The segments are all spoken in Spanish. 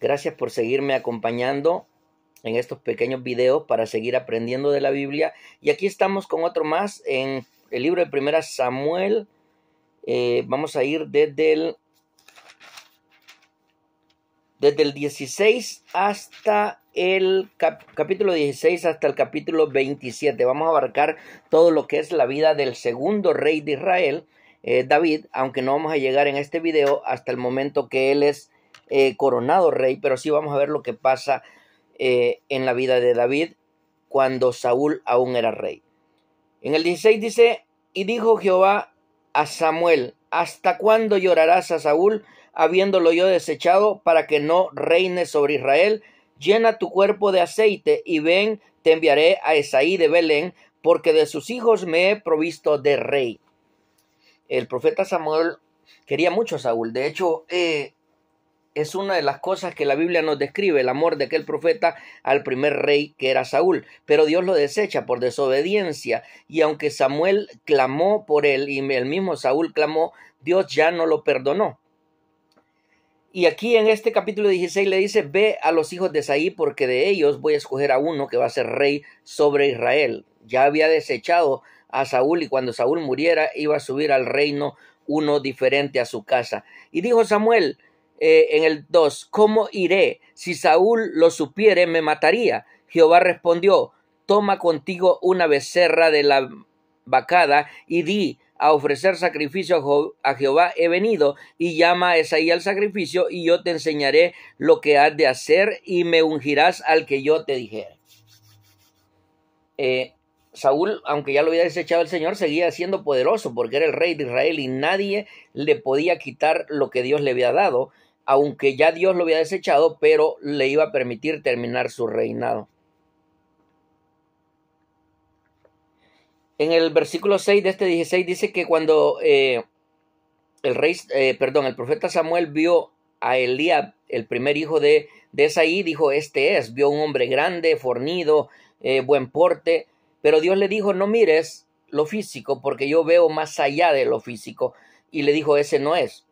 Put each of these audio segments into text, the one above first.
Gracias por seguirme acompañando en estos pequeños videos para seguir aprendiendo de la Biblia. Y aquí estamos con otro más en el libro de Primera Samuel. Vamos a ir desde el 16 hasta el capítulo 16 hasta el capítulo 27. Vamos a abarcar todo lo que es la vida del segundo rey de Israel, David, aunque no vamos a llegar en este video hasta el momento que él es coronado rey, pero sí vamos a ver lo que pasa en la vida de David cuando Saúl aún era rey. En el 16 dice: y dijo Jehová a Samuel: ¿hasta cuándo llorarás a Saúl, habiéndolo yo desechado, para que no reine sobre Israel? Llena tu cuerpo de aceite, y ven, te enviaré a Esaí de Belén, porque de sus hijos me he provisto de rey. El profeta Samuel quería mucho a Saúl. De hecho, es una de las cosas que la Biblia nos describe, el amor de aquel profeta al primer rey que era Saúl. Pero Dios lo desecha por desobediencia, y aunque Samuel clamó por él y el mismo Saúl clamó, Dios ya no lo perdonó. Y aquí en este capítulo 16 le dice: ve a los hijos de Esaí, porque de ellos voy a escoger a uno que va a ser rey sobre Israel. Ya había desechado a Saúl, y cuando Saúl muriera iba a subir al reino uno diferente a su casa. Y dijo Samuel en el 2: ¿cómo iré? Si Saúl lo supiere, me mataría. Jehová respondió: toma contigo una becerra de la vacada y di: a ofrecer sacrificio a Jehová he venido, y llama a Esaí al sacrificio, y yo te enseñaré lo que has de hacer, y me ungirás al que yo te dijere. Saúl, aunque ya lo había desechado el Señor, seguía siendo poderoso porque era el rey de Israel y nadie le podía quitar lo que Dios le había dado, aunque ya Dios lo había desechado, pero le iba a permitir terminar su reinado. En el versículo 6 de este 16 dice que cuando el profeta Samuel vio a Eliab, el primer hijo de Esaí, dijo: vio un hombre grande, fornido, buen porte, pero Dios le dijo: no mires lo físico, porque yo veo más allá de lo físico. Y le dijo: ese no es.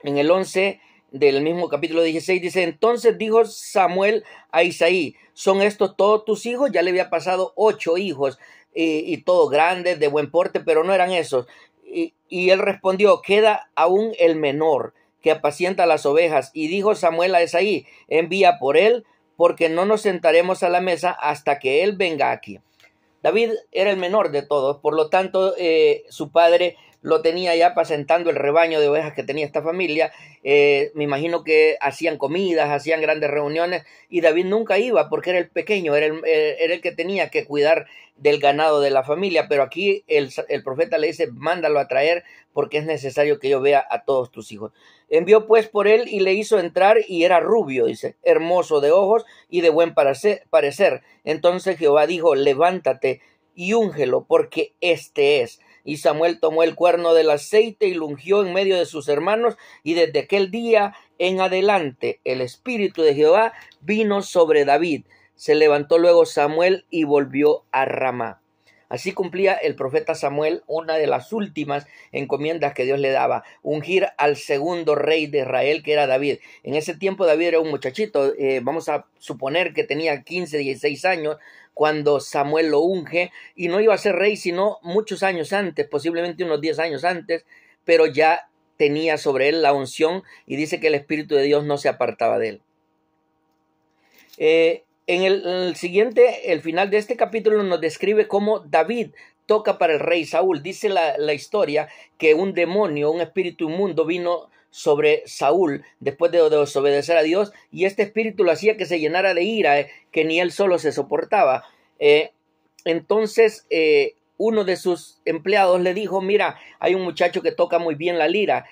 En el 11 del mismo capítulo 16 dice: entonces dijo Samuel a Isaí: ¿son estos todos tus hijos? Ya le había pasado 8 hijos, y todos grandes, de buen porte, pero no eran esos. Y él respondió: queda aún el menor, que apacienta las ovejas. Y dijo Samuel a Esaí: envía por él, porque no nos sentaremos a la mesa hasta que él venga aquí. David era el menor de todos, por lo tanto su padre lo tenía ya apacentando el rebaño de ovejas que tenía esta familia. Me imagino que hacían comidas, hacían grandes reuniones, y David nunca iba porque era el pequeño, era el que tenía que cuidar del ganado de la familia. Pero aquí el profeta le dice: mándalo a traer, porque es necesario que yo vea a todos tus hijos. Envió pues por él y le hizo entrar, y era rubio, dice, hermoso de ojos y de buen parecer. Entonces Jehová dijo: levántate y úngelo, porque este es. Y Samuel tomó el cuerno del aceite y lo ungió en medio de sus hermanos, y desde aquel día en adelante el espíritu de Jehová vino sobre David. Se levantó luego Samuel y volvió a Ramá. Así cumplía el profeta Samuel una de las últimas encomiendas que Dios le daba: ungir al segundo rey de Israel, que era David. En ese tiempo David era un muchachito, vamos a suponer que tenía 15, 16 años cuando Samuel lo unge, y no iba a ser rey sino muchos años antes, posiblemente unos 10 años antes, pero ya tenía sobre él la unción, y dice que el Espíritu de Dios no se apartaba de él. En el siguiente, el final de este capítulo nos describe cómo David toca para el rey Saúl. Dice la historia que un demonio, un espíritu inmundo, vino sobre Saúl después de desobedecer a Dios, y este espíritu lo hacía que se llenara de ira, que ni él solo se soportaba. Entonces uno de sus empleados le dijo: mira, hay un muchacho que toca muy bien la lira,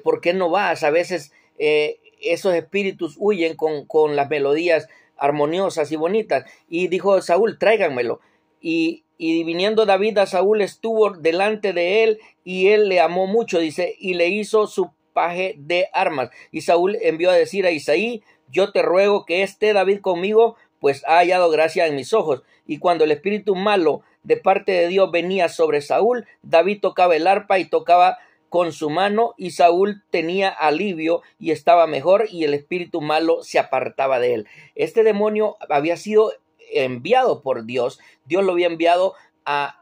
¿por qué no vas? A veces esos espíritus huyen con las melodías armoniosas y bonitas. Y dijo Saúl: tráiganmelo. Y viniendo David a Saúl, estuvo delante de él, y él le amó mucho, dice, y le hizo su paje de armas. Y Saúl envió a decir a Isaí: yo te ruego que esté David conmigo, pues ha hallado gracia en mis ojos. Y cuando el espíritu malo de parte de Dios venía sobre Saúl, David tocaba el arpa y tocaba con su mano, y Saúl tenía alivio y estaba mejor, y el espíritu malo se apartaba de él. Este demonio había sido enviado por Dios. Dios lo había enviado a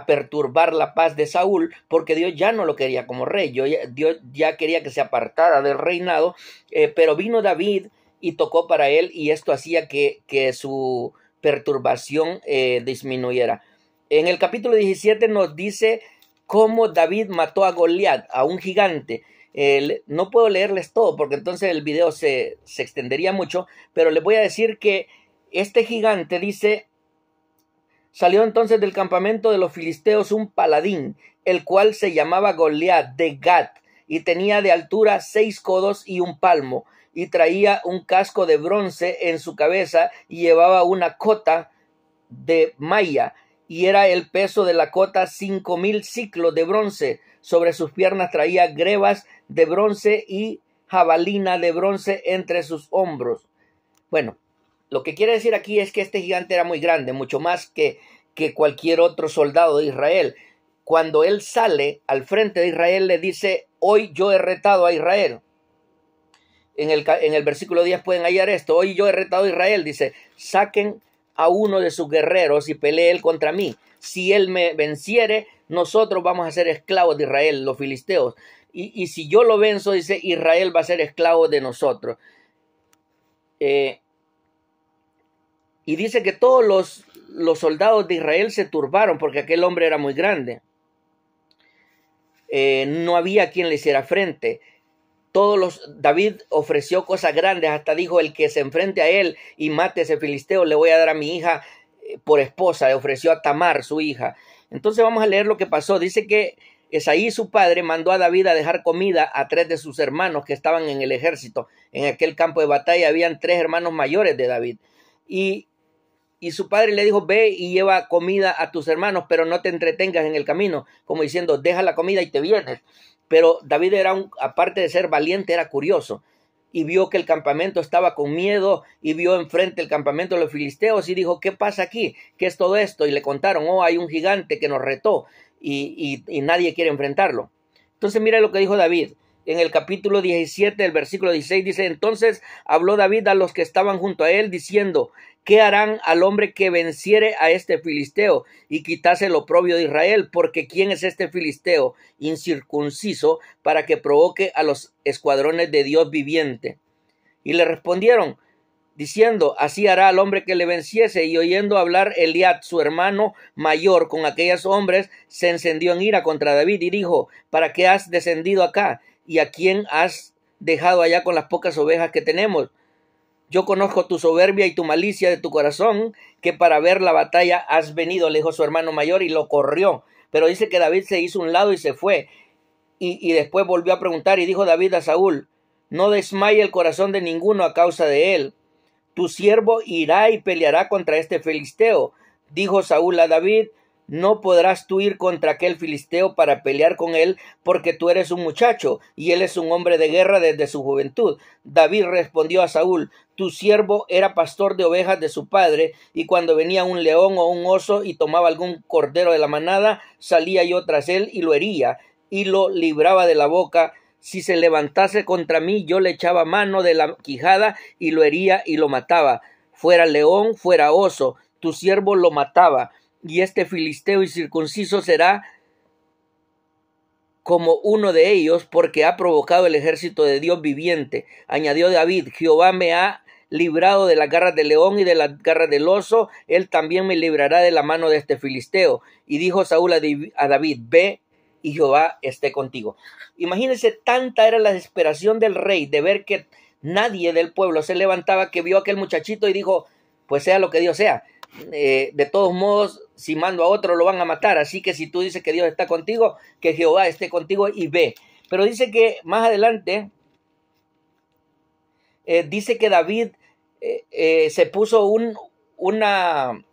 perturbar la paz de Saúl, porque Dios ya no lo quería como rey. Dios ya quería que se apartara del reinado, pero vino David y tocó para él, y esto hacía que su perturbación disminuyera. En el capítulo 17 nos dice cómo David mató a Goliat, a un gigante. No puedo leerles todo porque entonces el video se extendería mucho, pero les voy a decir que este gigante dice: salió entonces del campamento de los filisteos un paladín, el cual se llamaba Goliat de Gat, y tenía de altura 6 codos y 1 palmo, y traía un casco de bronce en su cabeza, y llevaba una cota de malla, y era el peso de la cota 5,000 siclos de bronce. Sobre sus piernas traía grebas de bronce y jabalina de bronce entre sus hombros. Bueno, lo que quiere decir aquí es que este gigante era muy grande, mucho más que cualquier otro soldado de Israel. Cuando él sale al frente de Israel, le dice: hoy yo he retado a Israel. En el versículo 10 pueden hallar esto: hoy yo he retado a Israel. Dice: saquen a uno de sus guerreros y pelee él contra mí. Si él me venciere, nosotros vamos a ser esclavos de Israel, los filisteos. Y si yo lo venzo, dice, Israel va a ser esclavo de nosotros. Y dice que todos los soldados de Israel se turbaron porque aquel hombre era muy grande. No había quien le hiciera frente. David ofreció cosas grandes, hasta dijo: el que se enfrente a él y mate a ese filisteo, le voy a dar a mi hija por esposa. Le ofreció a Tamar, su hija. Entonces vamos a leer lo que pasó. Dice que Esaí, su padre, mandó a David a dejar comida a 3 de sus hermanos que estaban en el ejército. En aquel campo de batalla habían 3 hermanos mayores de David. Y su padre le dijo: ve y lleva comida a tus hermanos, pero no te entretengas en el camino, como diciendo: deja la comida y te vienes. Pero David aparte de ser valiente, era curioso, y vio que el campamento estaba con miedo, y vio enfrente el campamento de los filisteos, y dijo: ¿qué pasa aquí? ¿Qué es todo esto? Y le contaron: hay un gigante que nos retó, y nadie quiere enfrentarlo. Entonces mira lo que dijo David. En el capítulo 17, el versículo 16 dice: entonces habló David a los que estaban junto a él, diciendo: ¿qué harán al hombre que venciere a este filisteo y quitase el oprobio de Israel? Porque ¿quién es este filisteo incircunciso para que provoque a los escuadrones de Dios viviente? Y le respondieron diciendo: así hará al hombre que le venciese. Y oyendo hablar Eliab, su hermano mayor, con aquellos hombres, se encendió en ira contra David y dijo: ¿para qué has descendido acá? ¿Y a quién has dejado allá con las pocas ovejas que tenemos? Yo conozco tu soberbia y tu malicia de tu corazón, que para ver la batalla has venido. Le dijo su hermano mayor, y lo corrió. Pero dice que David se hizo un lado y se fue. Y después volvió a preguntar, y dijo David a Saúl: no desmaye el corazón de ninguno a causa de él. Tu siervo irá y peleará contra este filisteo. Dijo Saúl a David: no podrás tú ir contra aquel filisteo para pelear con él, porque tú eres un muchacho, y él es un hombre de guerra desde su juventud. David respondió a Saúl: tu siervo era pastor de ovejas de su padre, y cuando venía un león o un oso y tomaba algún cordero de la manada, salía yo tras él y lo hería, y lo libraba de la boca. Si se levantase contra mí, yo le echaba mano de la quijada y lo hería y lo mataba. Fuera león, fuera oso, tu siervo lo mataba. Y este filisteo incircunciso será como uno de ellos, porque ha provocado el ejército de Dios viviente. Añadió David: Jehová me ha librado de las garras del león y de las garras del oso, él también me librará de la mano de este filisteo. Y dijo Saúl a David: ve, y Jehová esté contigo. Imagínense, tanta era la desesperación del rey de ver que nadie del pueblo se levantaba, que vio a aquel muchachito y dijo: pues sea lo que Dios sea. De todos modos, si mando a otro lo van a matar, así que si tú dices que Dios está contigo, que Jehová esté contigo, y ve. Pero dice que más adelante dice que David se puso una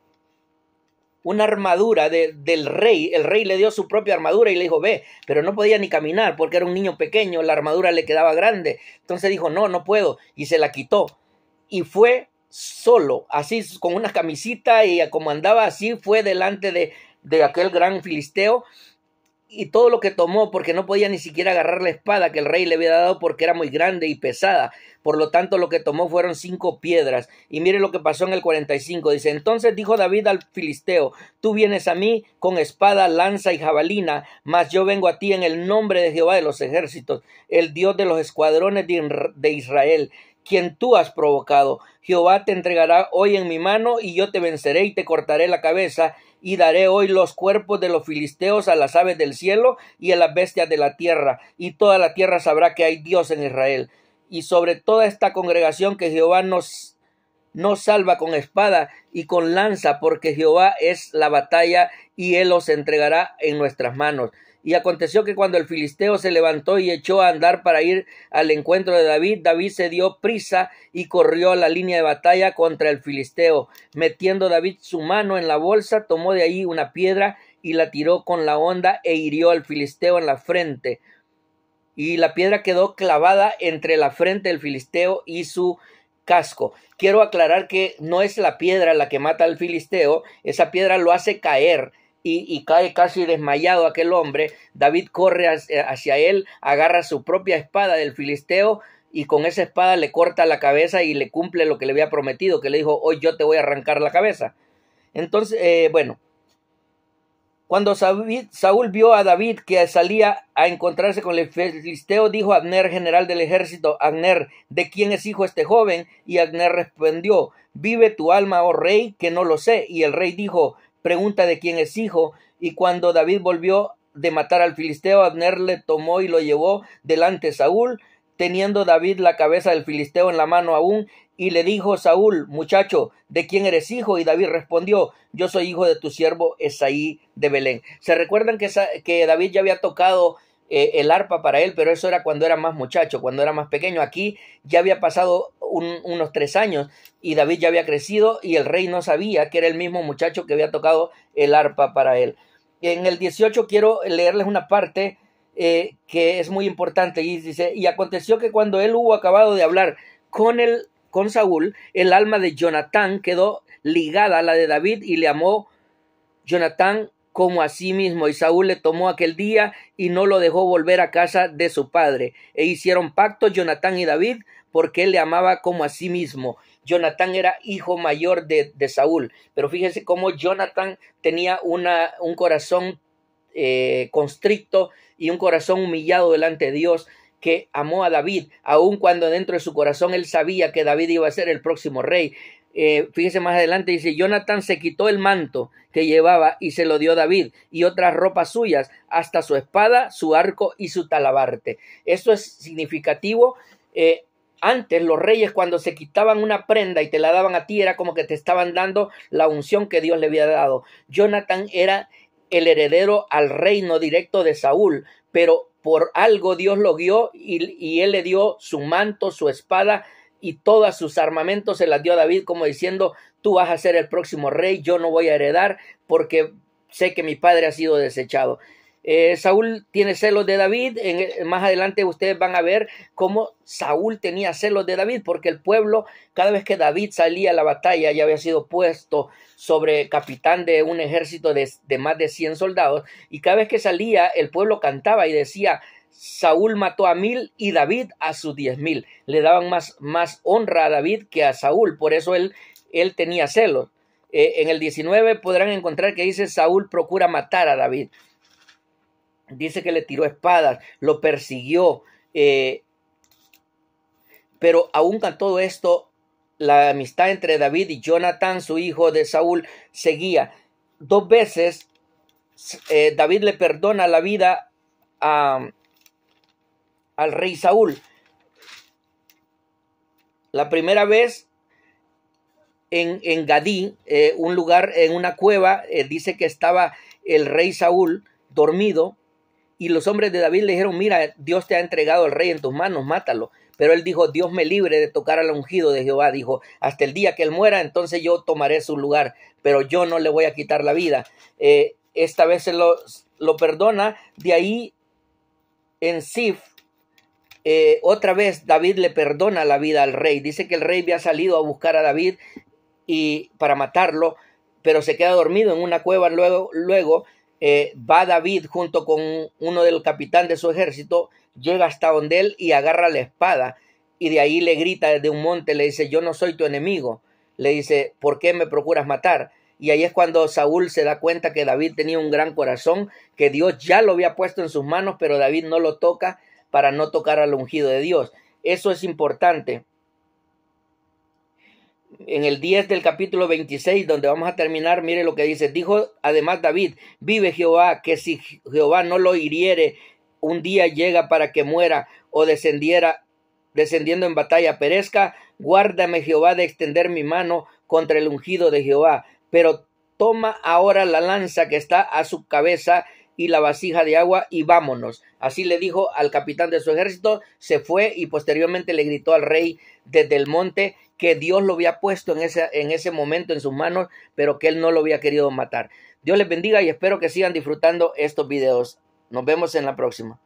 armadura del rey. El rey le dio su propia armadura y le dijo: ve, pero no podía ni caminar porque era un niño pequeño, la armadura le quedaba grande. Entonces dijo: no puedo, y se la quitó y fue solo, así con una camisita, y como andaba así, fue delante de aquel gran filisteo, y todo lo que tomó, porque no podía ni siquiera agarrar la espada que el rey le había dado porque era muy grande y pesada. Por lo tanto, lo que tomó fueron 5 piedras. Y mire lo que pasó en el 45. Dice, entonces dijo David al filisteo, tú vienes a mí con espada, lanza y jabalina, mas yo vengo a ti en el nombre de Jehová de los ejércitos, el Dios de los escuadrones de Israel, quien tú has provocado. Jehová te entregará hoy en mi mano, y yo te venceré y te cortaré la cabeza, y daré hoy los cuerpos de los filisteos a las aves del cielo y a las bestias de la tierra, y toda la tierra sabrá que hay Dios en Israel. Y sobre toda esta congregación que Jehová nos salva con espada y con lanza, porque Jehová es la batalla, y él los entregará en nuestras manos. Y aconteció que cuando el filisteo se levantó y echó a andar para ir al encuentro de David, David se dio prisa y corrió a la línea de batalla contra el filisteo. Metiendo David su mano en la bolsa, tomó de ahí una piedra y la tiró con la honda e hirió al filisteo en la frente. Y la piedra quedó clavada entre la frente del filisteo y su casco. Quiero aclarar que no es la piedra la que mata al filisteo, esa piedra lo hace caer. Y cae casi desmayado aquel hombre. David corre hacia él, agarra su propia espada del filisteo y con esa espada le corta la cabeza y le cumple lo que le había prometido, que le dijo, hoy yo te voy a arrancar la cabeza. Entonces, cuando Saúl vio a David que salía a encontrarse con el filisteo, dijo a Abner, general del ejército, Abner, ¿de quién es hijo este joven? Y Abner respondió, vive tu alma, oh rey, que no lo sé. Y el rey dijo, pregunta de quién es hijo. Y cuando David volvió de matar al filisteo, Abner le tomó y lo llevó delante de Saúl, teniendo David la cabeza del filisteo en la mano aún, y le dijo Saúl, muchacho, ¿de quién eres hijo? Y David respondió, yo soy hijo de tu siervo Esaí de Belén. ¿Se recuerdan que David ya había tocado el arpa para él? Pero eso era cuando era más muchacho, cuando era más pequeño. Aquí ya había pasado unos 3 años y David ya había crecido y el rey no sabía que era el mismo muchacho que había tocado el arpa para él. En el 18 quiero leerles una parte que es muy importante, y dice, y aconteció que cuando él hubo acabado de hablar con Saúl, el alma de Jonatán quedó ligada a la de David, y le amó Jonatán como a sí mismo, y Saúl le tomó aquel día y no lo dejó volver a casa de su padre, e hicieron pacto Jonatán y David, porque él le amaba como a sí mismo. Jonatán era hijo mayor de Saúl, pero fíjense cómo Jonatán tenía un corazón constricto y un corazón humillado delante de Dios, que amó a David, aun cuando dentro de su corazón él sabía que David iba a ser el próximo rey. Fíjese más adelante, dice, Jonatán se quitó el manto que llevaba y se lo dio a David, y otras ropas suyas, hasta su espada, su arco y su talabarte. Esto es significativo. Antes los reyes, cuando se quitaban una prenda y te la daban a ti, era como que te estaban dando la unción que Dios le había dado. Jonatán era el heredero al reino directo de Saúl, pero por algo Dios lo guió y él le dio su manto, su espada y todos sus armamentos se las dio a David, como diciendo, tú vas a ser el próximo rey, yo no voy a heredar porque sé que mi padre ha sido desechado. Saúl tiene celos de David. Más adelante ustedes van a ver cómo Saúl tenía celos de David, porque el pueblo, cada vez que David salía a la batalla, ya había sido puesto sobre capitán de un ejército de más de 100 soldados, y cada vez que salía el pueblo cantaba y decía, Saúl mató a 1000 y David a sus 10,000. Le daban más honra a David que a Saúl, por eso él tenía celos. En el 19 podrán encontrar que dice, Saúl procura matar a David. Dice que le tiró espadas, lo persiguió, pero aún con todo esto, la amistad entre David y Jonatán, su hijo de Saúl, seguía. 2 veces David le perdona la vida al rey Saúl. La primera vez en Gadí, un lugar, en una cueva, dice que estaba el rey Saúl dormido, y los hombres de David le dijeron, mira, Dios te ha entregado al rey en tus manos, mátalo. Pero él dijo, Dios me libre de tocar al ungido de Jehová. Dijo, hasta el día que él muera, entonces yo tomaré su lugar, pero yo no le voy a quitar la vida. Esta vez se lo perdona. De ahí, en Sif, otra vez David le perdona la vida al rey. Dice que el rey había salido a buscar a David para matarlo, pero se queda dormido en una cueva luego va David junto con uno del capitán de su ejército, llega hasta donde él y agarra la espada, y de ahí le grita desde un monte, le dice, yo no soy tu enemigo. Le dice, ¿por qué me procuras matar? Y ahí es cuando Saúl se da cuenta que David tenía un gran corazón, que Dios ya lo había puesto en sus manos, pero David no lo toca para no tocar al ungido de Dios. Eso es importante. En el 10 del capítulo 26, donde vamos a terminar, mire lo que dice. Dijo además David, vive Jehová, que si Jehová no lo hiriere, un día llega para que muera, o descendiendo en batalla perezca, guárdame Jehová de extender mi mano contra el ungido de Jehová. Pero toma ahora la lanza que está a su cabeza y la vasija de agua y vámonos. Así le dijo al capitán de su ejército, se fue y posteriormente le gritó al rey desde el monte que Dios lo había puesto en ese momento en sus manos, pero que él no lo había querido matar. Dios les bendiga y espero que sigan disfrutando estos videos. Nos vemos en la próxima.